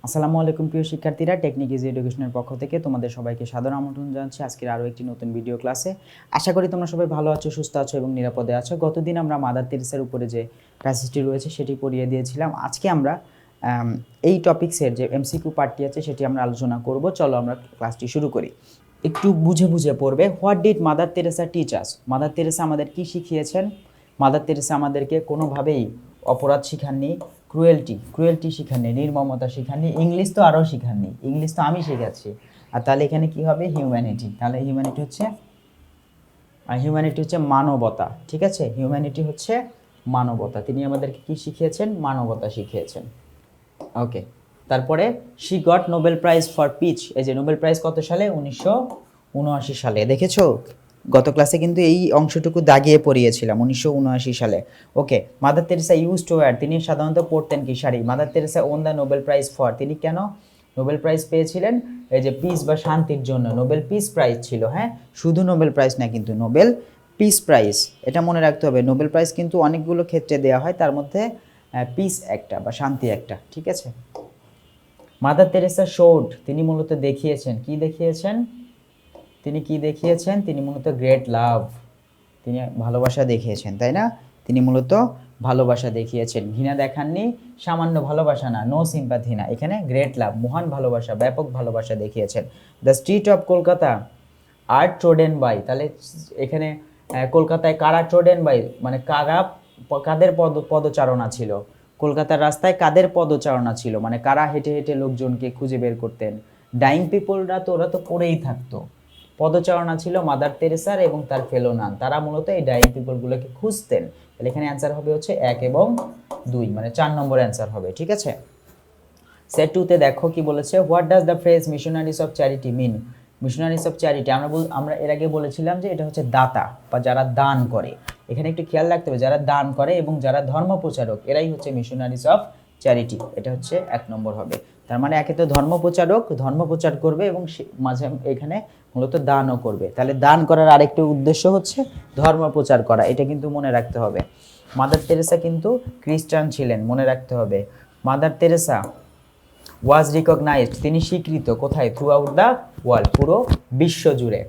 আসসালামু আলাইকুম প্রিয় শিক্ষার্থীরা, টেকনিক ইজি এডুকেশনের পক্ষ থেকে তোমাদের সবাইকে সাদর আমন্ত্রণ জানাচ্ছি আজকের আরও একটি নতুন ভিডিও ক্লাসে। আশা করি তোমরা সবাই ভালো আছো, সুস্থ আছো এবং নিরাপদে আছো। গতদিন আমরা মাদার তেরেসার উপরে যে প্যাসেজটি রয়েছে সেটি পড়িয়ে দিয়েছিলাম। আজকে আমরা এই টপিক্সের যে এমসিকিউ পার্টটি আছে সেটি আমরা আলোচনা করব। চলো আমরা ক্লাসটি শুরু করি। একটু বুঝে বুঝে পড়বে। What did mother Teresa teach us? Mother Teresa আমাদের কি শিখিয়েছেন? মাদার তেরেসা আমাদেরকে কোনোভাবেই অপরাধ শিখাননি, ক্রুয়েলটি শিখাননি, নির্মমতা শিখাননি, ইংলিশ তো আরও শিখাননি, ইংলিশ তো আমি শেখাচ্ছি। আর তাহলে এখানে কি হবে? হিউম্যানিটি। তাহলে হিউম্যানিটি হচ্ছে মানবতা, ঠিক আছে? হিউম্যানিটি হচ্ছে মানবতা। তিনি আমাদেরকে কি শিখিয়েছেন? মানবতা শিখিয়েছেন। ওকে, তারপরে she got Nobel prize for peace. এই যে নোবেল প্রাইজ কত সালে? 1979 সালে। দেখেছো, গত ক্লাসে কিন্তু এই অংশটুকু দাগিয়ে পড়িয়েছিলাম, 1979 সালে। Okay, mother Teresa use to wear, তিনি সাধারণত পড়তেন কি? Sari. Mother Teresa won the Nobel prize for, তিনি কেন নোবেল প্রাইজ পেয়েছিলেন? এই যে পিস বা শান্তির জন্য নোবেল পিস প্রাইজ ছিল। হ্যাঁ, শুধু নোবেল প্রাইজ না, কিন্তু নোবেল পিস প্রাইজ, এটা মনে রাখতে হবে। নোবেল প্রাইজ কিন্তু অনেকগুলো ক্ষেত্রে দেওয়া হয়, তার মধ্যে পিস একটা বা শান্তি একটা, ঠিক আছে? মাদার তেরেসা শোড, তিনি মূলত দেখিয়েছেন, কি দেখিয়েছেন? তিনি মূলত গ্রেট লাভ, তিনি ভালোবাসা দেখিয়েছেন, তাই না? তিনি মূলত ভালোবাসা দেখিয়েছেন, ঘৃণা দেখাননি, সামান্য ভালোবাসা না, নো সিম্পাথি না, এখানে গ্রেট লাভ, মহান ভালোবাসা, ব্যাপক ভালোবাসা দেখিয়েছেন। The street of Kolkata are trodden by, তাহলে এখানে কলকাতায় কারা ট্রোডেন বাই, মানে কাদের পদচারণা ছিল? কলকাতার রাস্তায় কাদের পদচারণা ছিল, মানে কারা হেঁটে হেঁটে লোকজনকে খুঁজে বের করতেন? ডাইং পিপলরা, তো ওরা তো পড়েই থাকতো। পদচারণা ছিল মাদার তেরেসার এবং তার ফেলো নান, তারা মূলত এই ডাইং পিপলগুলোকে খুঁজতেন। তাহলে এখানে অ্যান্সার হবে হচ্ছে 1 এবং 2, মানে 4 নম্বর অ্যান্সার হবে, ঠিক আছে? সেট 2তে দেখো কি বলেছে, what does the phrase missionaries of charity mean? Missionaries of charity আমরা এর আগে বলেছিলাম যে এটা হচ্ছে দাতা বা যারা দান করে। এখানে একটু খেয়াল রাখতে হবে, যারা দান করে এবং যারা ধর্ম প্রচারক, এরাই হচ্ছে মিশনারিজ অফ চ্যারিটি। এটা হচ্ছে 1 নম্বর হবে। তার মানে একে তো ধর্ম প্রচার করবে এবং মাঝে এখানে মূলত দানও করবে। তাহলে দান করার আরেকটি উদ্দেশ্য হচ্ছে ধর্ম প্রচার করা, এটা কিন্তু মনে রাখতে হবে। মাদার তেরেসা কিন্তু খ্রিস্টান ছিলেন, মনে রাখতে হবে। মাদার তেরেসা ওয়াজ রিকগনাইজড, তিনি স্বীকৃত, কোথায়? থ্রু আউট দ্য ওয়ার্ল্ড, পুরো বিশ্ব জুড়ে।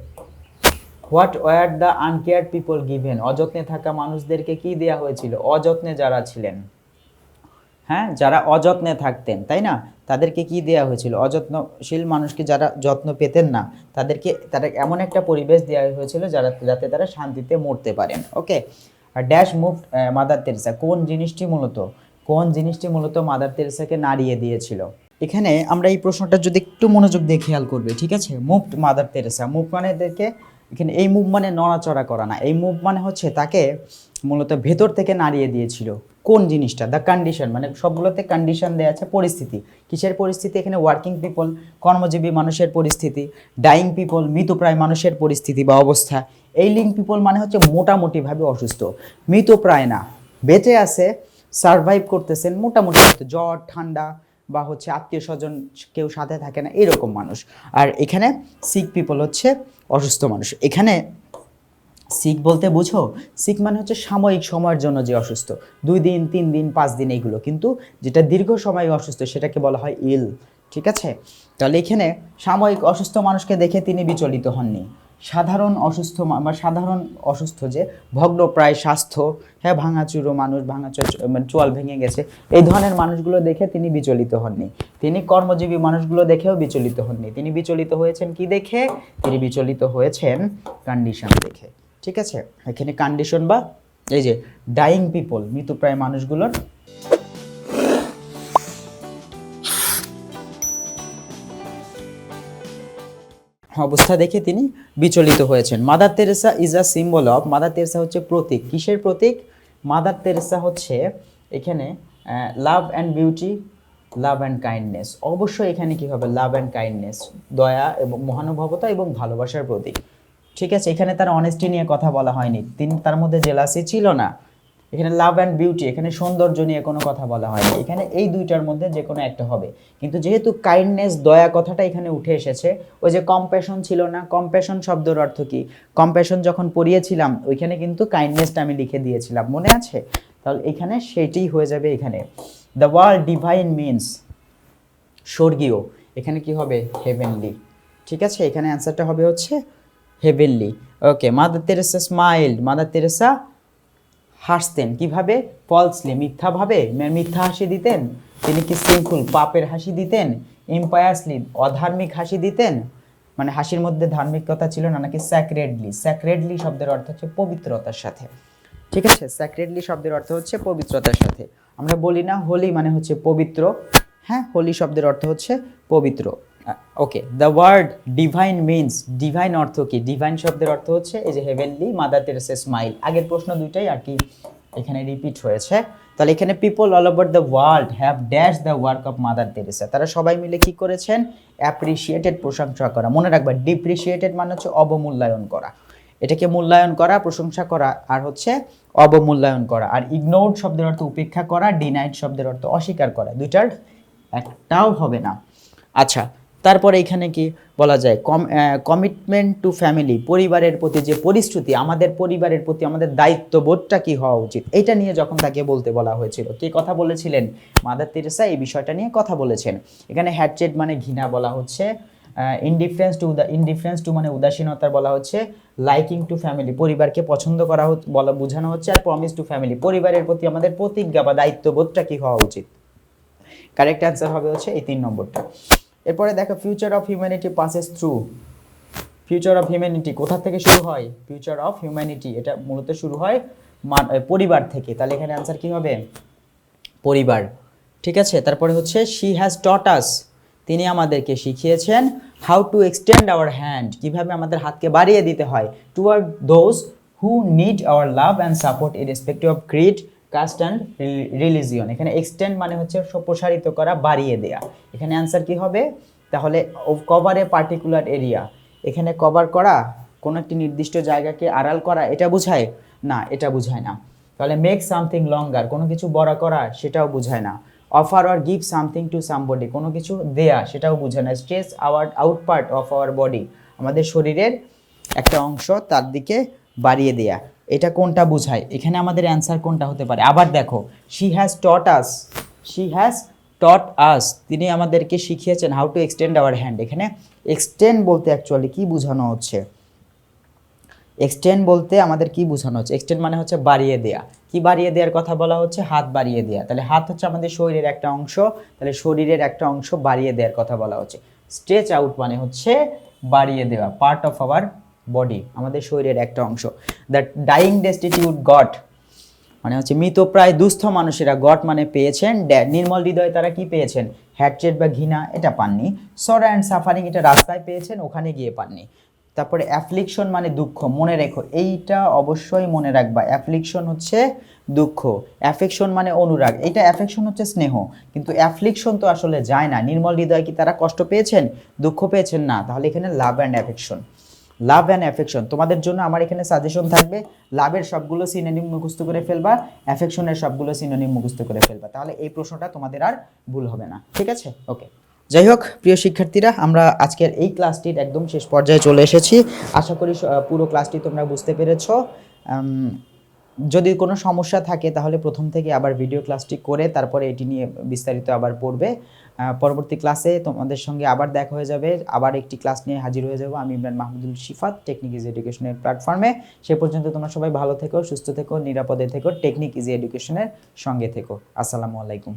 What were the uncared people given, অযত্নে থাকা মানুষদেরকে কি দেয়া হয়েছিল? অযত্নে যারা ছিলেন, হ্যাঁ, যারা অযত্নে থাকতেন, তাই না, তাদেরকে কি দেয়া হয়েছিল? অযত্নশীল মানুষকে, যারা যত্ন পেতেন না, তারা এমন একটা পরিবেশ দেওয়া হয়েছিল যাতে তারা শান্তিতে মরতে পারেন। ওকে, আর ড্যাশ মুভ মাদার তেরেসা, কোন জিনিসটি মূলত মাদার তেরেসাকে নাড়িয়ে দিয়েছিল? এখানে আমরা এই প্রশ্নটা যদি একটু মনোযোগ দিয়ে খেয়াল করবে, ঠিক আছে? মুভড মাদার তেরেসা, মুভ মানে এখানে এই মুভ মানে নড়াচড়া করা না, এই মুভ মানে হচ্ছে তাকে মূলত ভেতর থেকে নাড়িয়ে দিয়েছিল। কোন জিনিসটা? দ্য কন্ডিশন, মানে সবগুলোতে কন্ডিশন দেওয়া আছে, পরিস্থিতি। কিসের পরিস্থিতি? এখানে ওয়ার্কিং পিপল, কর্মজীবী মানুষের পরিস্থিতি, ডাইং পিপল, মৃতপ্রায় মানুষের পরিস্থিতি বা অবস্থা, এইলিং পিপল মানে হচ্ছে মোটামুটিভাবে অসুস্থ, মৃতপ্রায় না, বেঁচে আছে, সারভাইভ করতেছেন, মোটামুটি জ্বর ঠান্ডা বা হচ্ছে আত্মীয় স্বজন কেউ সাথে থাকে না, এরকম মানুষ। আর এখানে সিক পিপল হচ্ছে অসুস্থ মানুষ। এখানে সিক বলতে বুঝো, সিক মানে হচ্ছে সাময়িক সময়ের জন্য যে অসুস্থ, 2 দিন 3 দিন 5 দিন এইগুলো, কিন্তু যেটা দীর্ঘ সময় অসুস্থ সেটাকে বলা হয় ইল, ঠিক আছে? তাহলে এখানে সাময়িক অসুস্থ মানুষকে দেখে তিনি বিচলিত হননি। সাধারণ অসুস্থ যে ভগ্নপ্রায় স্বাস্থ্য, হ্যাঁ, ভাঙাচুরো মানুষ, মানে চোয়াল ভেঙে গেছে, এই ধরনের মানুষগুলো দেখে তিনি বিচলিত হননি। তিনি কর্মজীবী মানুষগুলো দেখেও বিচলিত হননি। তিনি বিচলিত হয়েছেন কি দেখে? তিনি বিচলিত হয়েছেন কন্ডিশন দেখে, ঠিক আছে? এখানে কন্ডিশন বা এই যে ডাইং পিপল, মৃতপ্রায় মানুষগুলোর অবস্থা দেখে তিনি বিচলিত হয়েছেন। Mother Teresa is a symbol of, mother Teresa হচ্ছে প্রতীক, কিসের প্রতীক? মাদার তেরেসা হচ্ছে এখানে love and beauty, love and kindness. অবশ্যই এখানে কি হবে? লাভ অ্যান্ড কাইন্ডনেস, দয়া এবং মহানুভবতা এবং ভালোবাসার প্রতীক, ঠিক আছে? এখানে তার অনেস্টি নিয়ে কথা বলা হয়নি, তার মধ্যে জেলাসি ছিল না। এখানে লাভ অ্যান্ড বিউটি, এখানে সৌন্দর্য নিয়ে কোনো কথা বলা হয়নি। এখানে এই দুইটার মধ্যে যে কোনো একটা হবে, কিন্তু যেহেতু কাইন্ডনেস, দয়া কথাটা এখানে উঠে এসেছে, ওই যে কম্প্যাশন ছিল না, কম্প্যাশন শব্দের অর্থ কি? কম্প্যাশন যখন পড়িয়েছিলাম ওইখানে কিন্তু কাইন্ডনেসটা আমি লিখে দিয়েছিলাম, মনে আছে? তাহলে এখানে সেইটাই হয়ে যাবে এখানে। দ্য ওয়ার্ল্ড ডিভাইন মিনস, স্বর্গীয়, এখানে কি হবে হেভেনলি। ঠিক আছে, এখানে অ্যান্সারটা হবে হচ্ছে heavenly. Okay, mother Teresa smiled, mother Teresa হাসতেন কিভাবে, ফলসলি মিথ্যাভাবে, মিথ্যা হাসি দিতেন। তিনি কি সিনফুল পাপের হাসি দিতেন, ইম্পায়াসলি অধার্মিক হাসি দিতেন, মানে হাসির মধ্যে ধার্মিকতা ছিল না, নাকি স্যাক্রেডলি, স্যাক্রেডলি শব্দের অর্থ হচ্ছে পবিত্রতার সাথে। ঠিক আছে, স্যাক্রেডলি শব্দের অর্থ হচ্ছে পবিত্রতার সাথে। আমরা বলি না হোলি মানে হচ্ছে পবিত্র, হ্যাঁ হোলি শব্দের অর্থ হচ্ছে পবিত্র। Okay, the word divine means, divine অর্থ কি, ডিভাইন শব্দের অর্থ হচ্ছে এই যে হেভেনলি, মাদার তেরেসা স্মাইল। আগের প্রশ্ন দুইটাই আর কি এখানে রিপিট হয়েছে। তাহলে এখানে people all over the world have dash the work of mother Teresa, তারা সবাই মিলে কি করেছেন, অ্যাপ্রিসিয়েটেড প্রশংসা করা। মনে রাখবা ডিপ্রিসিয়েটেড মানে হচ্ছে অবমূল্যায়ন করা, এটাকে মূল্যায়ন করা, প্রশংসা করা, আর হচ্ছে অবমূল্যায়ন করা। আর ইগনোরড শব্দের অর্থ উপেক্ষা করা, ডিনাইড শব্দের অর্থ অস্বীকার করা, দুইটার একটাও হবে না। আচ্ছা, তারপরে এখানে কি বলা যায়, কমিটমেন্ট টু ফ্যামিলি, পরিবারের প্রতি যে পরিশ্রুতি, আমাদের পরিবারের প্রতি আমাদের দায়িত্ববোধটা কি হওয়া উচিত, এটা নিয়ে যখন তাকে বলতে বলা হয়েছিল, কে কথা বলেছিলেন, মাদার তেরেসা এই বিষয়টা নিয়ে কথা বলেছেন। এখানে হ্যাটচেড মানে ঘৃণা বলা হচ্ছে, ইনডিফারেন্স টু মানে উদাসীনতার বলা হচ্ছে, লাইকিং টু ফ্যামিলি পরিবারকে পছন্দ করা বলা বোঝানো হচ্ছে, আর প্রমিস টু ফ্যামিলি পরিবারের প্রতি আমাদের প্রতিজ্ঞা বা দায়িত্ববোধটা কি হওয়া উচিত। কারেক্ট অ্যান্সার হবে হচ্ছে এই 3 নম্বরটা। এরপরে দেখো future of humanity passes through, future of humanity কোথা থেকে শুরু হয়, ফিউচার অফ হিউম্যানিটি এটা মূলত শুরু হয় পরিবার থেকে। তাহলে এখানে অ্যান্সার কি হবে পরিবার। ঠিক আছে, তারপরে হচ্ছে শি হ্যাজ টট আস, তিনি আমাদেরকে শিখিয়েছেন, how to extend our hand, কিভাবে আমাদের হাতকে বাড়িয়ে দিতে হয়, toward those who need our love and support irrespective of creed, caste and religion. এখানে এক্সটেন্ড মানে হচ্ছে প্রসারিত করা, বাড়িয়ে দেয়া। এখানে অ্যান্সার কি হবে তাহলে, কভার এ পার্টিকুলার এরিয়া, এখানে কভার করা কোনো একটি নির্দিষ্ট জায়গাকে আড়াল করা, এটা বোঝায় না, এটা বোঝায় না। তাহলে মেক সামথিং লঙ্গার, কোনো কিছু বড় করা, সেটাও বোঝায় না। Offer or give something to somebody, কোনো কিছু দেয়া, সেটাও বোঝায় না। Stretch out part of our body, আমাদের শরীরের একটা অংশ তার দিকে বাড়িয়ে দেয়া, এটা কোনটা বোঝায়, এখানে আমাদের অ্যান্সার কোনটা হতে পারে। আবার দেখো she has taught us, she has taught us, তিনি আমাদেরকে শিখিয়েছেন how to extend our hand. এখানে এক্সটেন্ড বলতে অ্যাকচুয়ালি কি বোঝানো হচ্ছে, এক্সটেন্ড বলতে আমাদের কি বোঝানো হচ্ছে, এক্সটেন্ড মানে হচ্ছে বাড়িয়ে দেয়া, কি বাড়িয়ে দেওয়ার কথা বলা হচ্ছে, হাত বাড়িয়ে দেয়া। তাহলে হাত হচ্ছে আমাদের শরীরের একটা অংশ, তাহলে শরীরের একটা অংশ বাড়িয়ে দেওয়ার কথা বলা হচ্ছে। স্ট্রেচ আউট মানে হচ্ছে বাড়িয়ে দেওয়া, পার্ট অফ আওয়ার বডি, আমাদের শরীরের একটা অংশ। দ্য ডাইং ডেস্টিটিউট গট মানে হচ্ছে মৃত প্রায় দুস্থ মানুষেরা, গট মানে পেয়েছেন, নির্মল হৃদয়ে তারা কি পেয়েছেন, হ্যাটচেট বা ঘৃণা, এটা পাননি। সরো অ্যান্ড সাফারিং, এটা রাস্তায় পেয়েছেন, ওখানে গিয়ে পাননি। তারপরে অ্যাফ্লিকশন মানে দুঃখ, মনে রেখো এইটা অবশ্যই মনে রাখবা, অ্যাফ্লিকশন হচ্ছে দুঃখ, অ্যাফেকশন মানে অনুরাগ, এইটা অ্যাফেকশন হচ্ছে স্নেহ, কিন্তু অ্যাফ্লিকশন তো আসলে যায় না। নির্মল হৃদয় কি তারা কষ্ট পেয়েছেন, দুঃখ পেয়েছেন না, তাহলে এখানে love and affection, love and affection. তোমাদের জন্য আমার এখানে সাজেশন থাকবে, লাভের সবগুলো সিনোনিম মুখস্থ করে ফেলবা, অ্যাফেকশনের সবগুলো সিনোনিম মুখস্থ করে ফেলবা, তাহলে এই প্রশ্নটা তোমাদের আর ভুল হবে না। ঠিক আছে, ওকে। যাই হোক প্রিয় শিক্ষার্থীরা, আমরা আজকের এই ক্লাসটির একদম শেষ পর্যায়ে চলে এসেছি। আশা করি পুরো ক্লাসটি তোমরা বুঝতে পেরেছ। যদি কোনো সমস্যা থাকে তাহলে প্রথম থেকে আবার ভিডিও ক্লাসটি করে তারপরে এটি নিয়ে বিস্তারিত আবার পড়বে। পরবর্তী ক্লাসে তোমাদের সঙ্গে আবার দেখা হয়ে যাবে, আবার একটি ক্লাস নিয়ে হাজির হয়ে যাব আমি ইমরান মাহমুদুল শিফাত, টেকনিক ইজি এডুকেশনের প্ল্যাটফর্মে। সে পর্যন্ত তোমরা সবাই ভালো থেকো, সুস্থ থেকো, নিরাপদে থেকো, টেকনিক ইজি এডুকেশনের সঙ্গে থেকো। আসসালামু আলাইকুম।